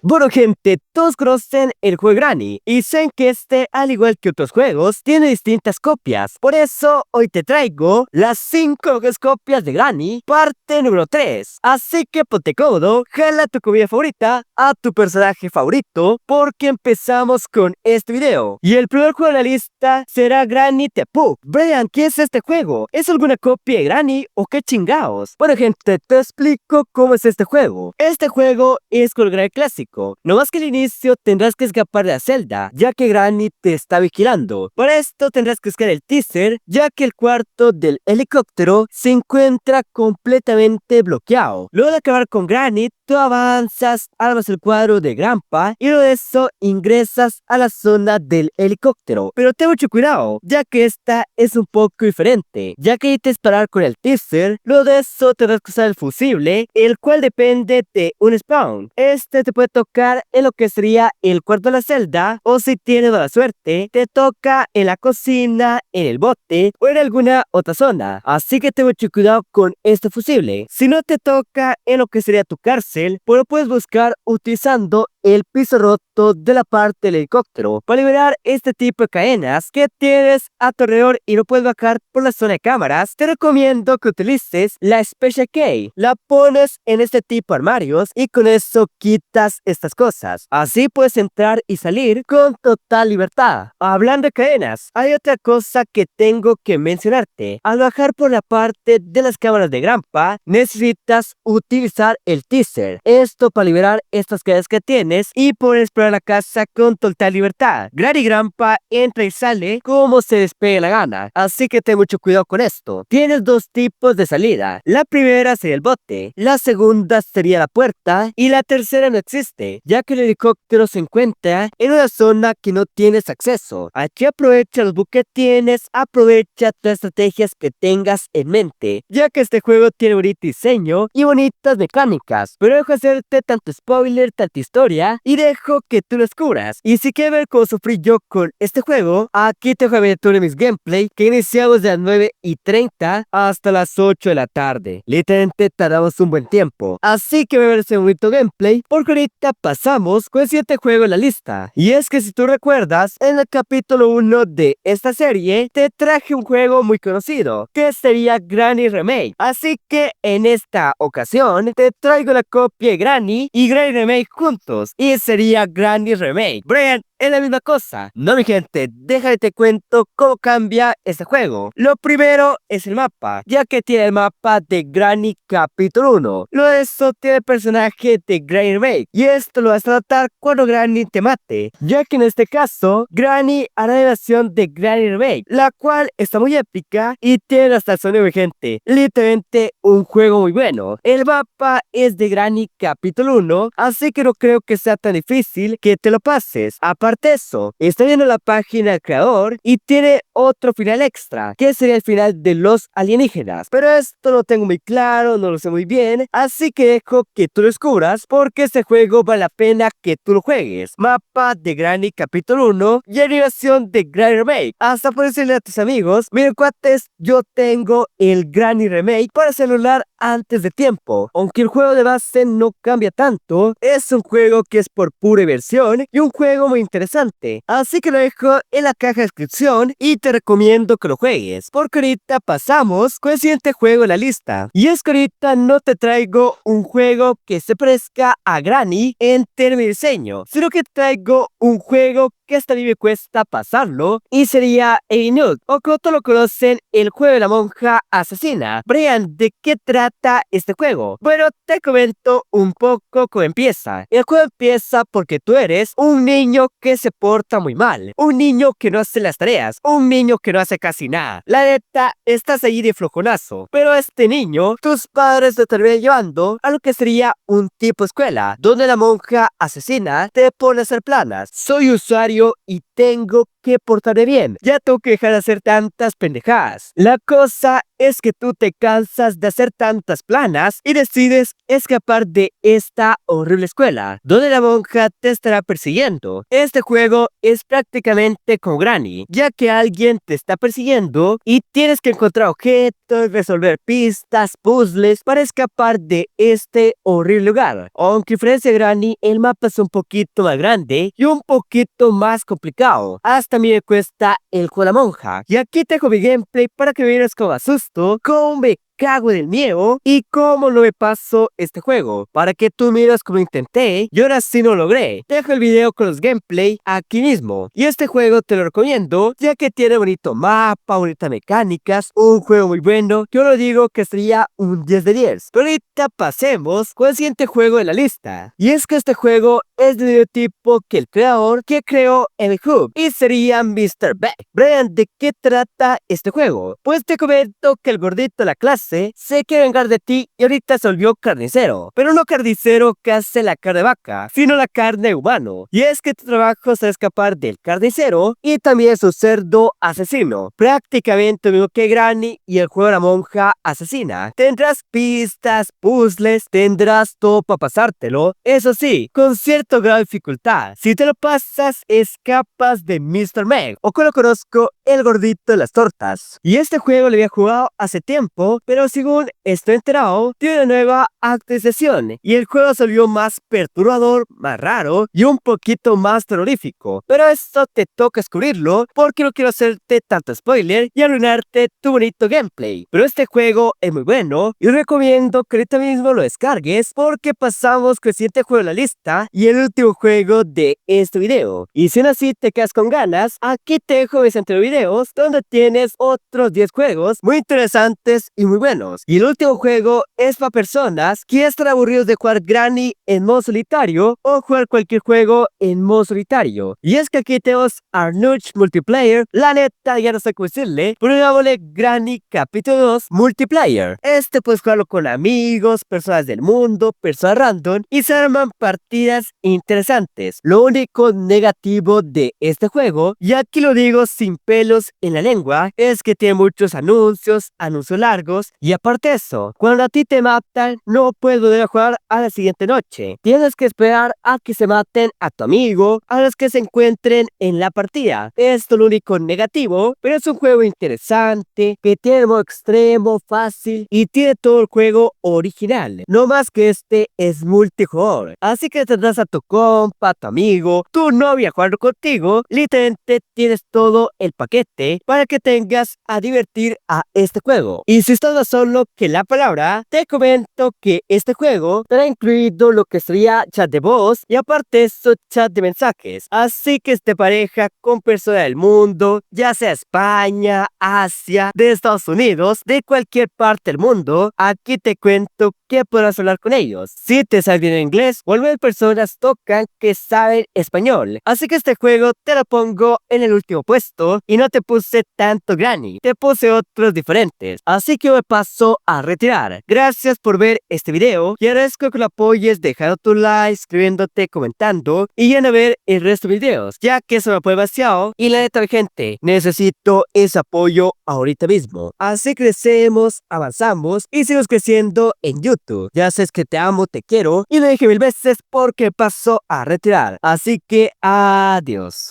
Bueno gente, todos conocen el juego Granny y saben que este, al igual que otros juegos, tiene distintas copias. Por eso hoy te traigo las 5 mejores copias de Granny, parte número 3. Así que ponte cómodo, jala tu comida favorita, a tu personaje favorito, porque empezamos con este video. Y el primer juego de la lista será Granny the Pug. Brian, ¿qué es este juego? ¿Es alguna copia de Granny o qué chingados? Bueno gente, te explico cómo es este juego. Este juego es con el Granny clásico. No más que al inicio tendrás que escapar de la celda, ya que Granny te está vigilando. Para esto tendrás que buscar el teaser, ya que el cuarto del helicóptero se encuentra completamente bloqueado. Luego de acabar con Granny, tú avanzas, armas el cuadro de Grandpa y luego de eso ingresas a la zona del helicóptero. Pero ten mucho cuidado, ya que esta es un poco diferente, ya que necesitas disparar con el teaser. Luego de eso tendrás que usar el fusible, el cual depende de un spawn. Este te puede tocar en lo que sería el cuarto de la celda, o si tienes mala suerte, te toca en la cocina, en el bote o en alguna otra zona. Así que ten mucho cuidado con este fusible. Si no te toca en lo que sería tu cárcel, pues lo puedes buscar utilizando el piso roto de la parte del helicóptero para liberar este tipo de cadenas que tienes a tu alrededor y no puedes bajar por la zona de cámaras. Te recomiendo que utilices la Special Key. La pones en este tipo de armarios y con eso quitas estas cosas. Así puedes entrar y salir con total libertad. Hablando de cadenas, hay otra cosa que tengo que mencionarte. Al bajar por la parte de las cámaras de Grandpa, necesitas utilizar el teaser. Esto para liberar estas cadenas que tienes y poder explorar la casa con total libertad. Granny y Grandpa entra y sale como se les pegue la gana, así que ten mucho cuidado con esto. Tienes dos tipos de salida. La primera sería el bote, la segunda sería la puerta y la tercera no existe, ya que el helicóptero se encuentra en una zona que no tienes acceso. Aquí aprovecha los buques que tienes, aprovecha las estrategias que tengas en mente, ya que este juego tiene bonito diseño y bonitas mecánicas, pero dejo hacerte tanto spoiler, tanta historia y dejo que tú lo descubras. Y si quieres ver cómo sufrí yo con este juego, aquí te dejo a ver de mis gameplay que iniciamos de las 9:30 hasta las 8 de la tarde. Literalmente tardamos un buen tiempo. Así que voy a ver ese bonito gameplay porque ahorita pasamos con el siguiente juego en la lista. Y es que si tú recuerdas, en el capítulo 1 de esta serie, te traje un juego muy conocido, que sería Granny Remake. Así que en esta ocasión, te traigo la copia de Granny y Granny Remake juntos. Y sería Granny Remake. Brian, es la misma cosa. No, mi gente, déjame te cuento cómo cambia este juego. Lo primero es el mapa, ya que tiene el mapa de Granny capítulo 1. Luego de eso tiene el personaje de Granny Remake, y esto lo vas a tratar cuando Granny te mate, ya que en este caso, Granny hará la versión de Granny Remake, la cual está muy épica y tiene hasta el sonido de gente. Literalmente un juego muy bueno. El mapa es de Granny capítulo 1, así que no creo que sea tan difícil que te lo pases. Aparte de eso, estoy viendo la página del creador y tiene otro final extra, que sería el final de los alienígenas. Pero esto no tengo muy claro, no lo sé muy bien, así que dejo que tú lo descubras porque este juego vale la pena que tú lo juegues. Mapa de Granny capítulo 1 y animación de Granny Remake. Hasta por decirle a tus amigos, miren cuates, yo tengo el Granny Remake para celular antes de tiempo. Aunque el juego de base no cambia tanto, es un juego que es por pura versión y un juego muy interesante. Así que lo dejo en la caja de descripción y te recomiendo que lo juegues, porque ahorita pasamos con el siguiente juego en la lista. Y es que ahorita no te traigo un juego que se parezca a Granny en términos de diseño, sino que traigo un juego que hasta a mí me cuesta pasarlo, y sería Evinute, o como todos lo conocen, el juego de la monja asesina. Brian, ¿de qué trata este juego? Bueno, te comento un poco cómo empieza. El juego empieza porque tú eres un niño que se porta muy mal, un niño que no hace las tareas, un niño que no hace casi nada. La neta, estás ahí de flojonazo, pero este niño, tus padres te terminan llevando a lo que sería un tipo escuela, donde la monja asesina te pone a hacer planas. Soy usuario y tengo que portarme bien. Ya tengo que dejar de hacer tantas pendejadas. La cosa es que tú te cansas de hacer tantas planas y decides escapar de esta horrible escuela, donde la monja te estará persiguiendo. Este juego es prácticamente como Granny, ya que alguien te está persiguiendo y tienes que encontrar objetos, resolver pistas, puzzles para escapar de este horrible lugar. Aunque a diferencia de Granny, el mapa es un poquito más grande y un poquito más complicado. Hasta a mí me cuesta el juego de la monja. Y aquí te dejo mi gameplay para que veas cómo asusto, cómo me cago del miedo y cómo no me paso este juego, para que tú mires cómo intenté y ahora sí no logré. Te dejo el video con los gameplay aquí mismo, y este juego te lo recomiendo ya que tiene bonito mapa, bonitas mecánicas, un juego muy bueno. Yo lo digo que sería un 10 de 10. Pero ahorita pasemos con el siguiente juego de la lista, y es que este juego es del mismo tipo que el creador que creó el Hub, y sería Mr. Beck. Brian, ¿de qué trata este juego? Pues te comento que el gordito de la clase se quiere vengar de ti y ahorita se volvió carnicero, pero no carnicero que hace la carne de vaca, sino la carne humano. Y es que tu trabajo es escapar del carnicero y también es un cerdo asesino, prácticamente lo mismo que Granny y el juego de la monja asesina. Tendrás pistas, puzzles, tendrás todo para pasártelo, eso sí, con cierto grado de dificultad. Si te lo pasas, escapas de Mr. Meg, o como lo conozco, el gordito de las tortas. Y este juego lo había jugado hace tiempo, pero según estoy enterado, tiene una nueva actualización y el juego se volvió más perturbador, más raro y un poquito más terrorífico. Pero esto te toca descubrirlo porque no quiero hacerte tanto spoiler y arruinarte tu bonito gameplay. Pero este juego es muy bueno y recomiendo que ahorita mismo lo descargues, porque pasamos con el siguiente juego de la lista y el último juego de este video. Y si aún así te quedas con ganas, aquí te dejo mis anteriores videos donde tienes otros 10 juegos muy interesantes y muy buenos. Y el último juego es para personas que están aburridos de jugar Granny en modo solitario o jugar cualquier juego en modo solitario. Y es que aquí tenemos Arnuch Multiplayer. La neta ya no sé cómo decirle, pero digámosle Granny Capítulo 2 Multiplayer. Este puedes jugarlo con amigos, personas del mundo, personas random, y se arman partidas interesantes. Lo único negativo de este juego, y aquí lo digo sin pelos en la lengua, es que tiene muchos anuncios largos, y aparte de eso, cuando a ti te matan, no puedes volver a jugar a la siguiente noche. Tienes que esperar a que se maten a tu amigo, a los que se encuentren en la partida. Esto es lo único negativo, pero es un juego interesante, que tiene modo extremo, fácil, y tiene todo el juego original. No más que este es multijugador, así que tendrás a tu compa, tu amigo, tu novia jugando contigo. Literalmente tienes todo el paquete para que tengas a divertir a este juego. Y si estás más solo que la palabra, te comento que este juego trae incluido lo que sería chat de voz y aparte eso, chat de mensajes. Así que si te pareja con personas del mundo, ya sea España, Asia, de Estados Unidos, de cualquier parte del mundo, aquí te cuento que podrás hablar con ellos. Si te sabes bien inglés, o algunas personas tocan que saben español. Así que este juego te lo pongo en el último puesto y no te puse tanto Granny, te puse otros diferentes. Así que me paso a retirar. Gracias por ver este video y agradezco que lo apoyes dejando tu like, escribiéndote, comentando y ya a ver el resto de videos, ya que eso me apoya demasiado y la neta, gente, necesito ese apoyo ahorita mismo. Así crecemos, avanzamos y seguimos creciendo en YouTube. Ya sabes que te amo, te quiero y lo dije 1000 veces porque paso a retirar. Así que adiós.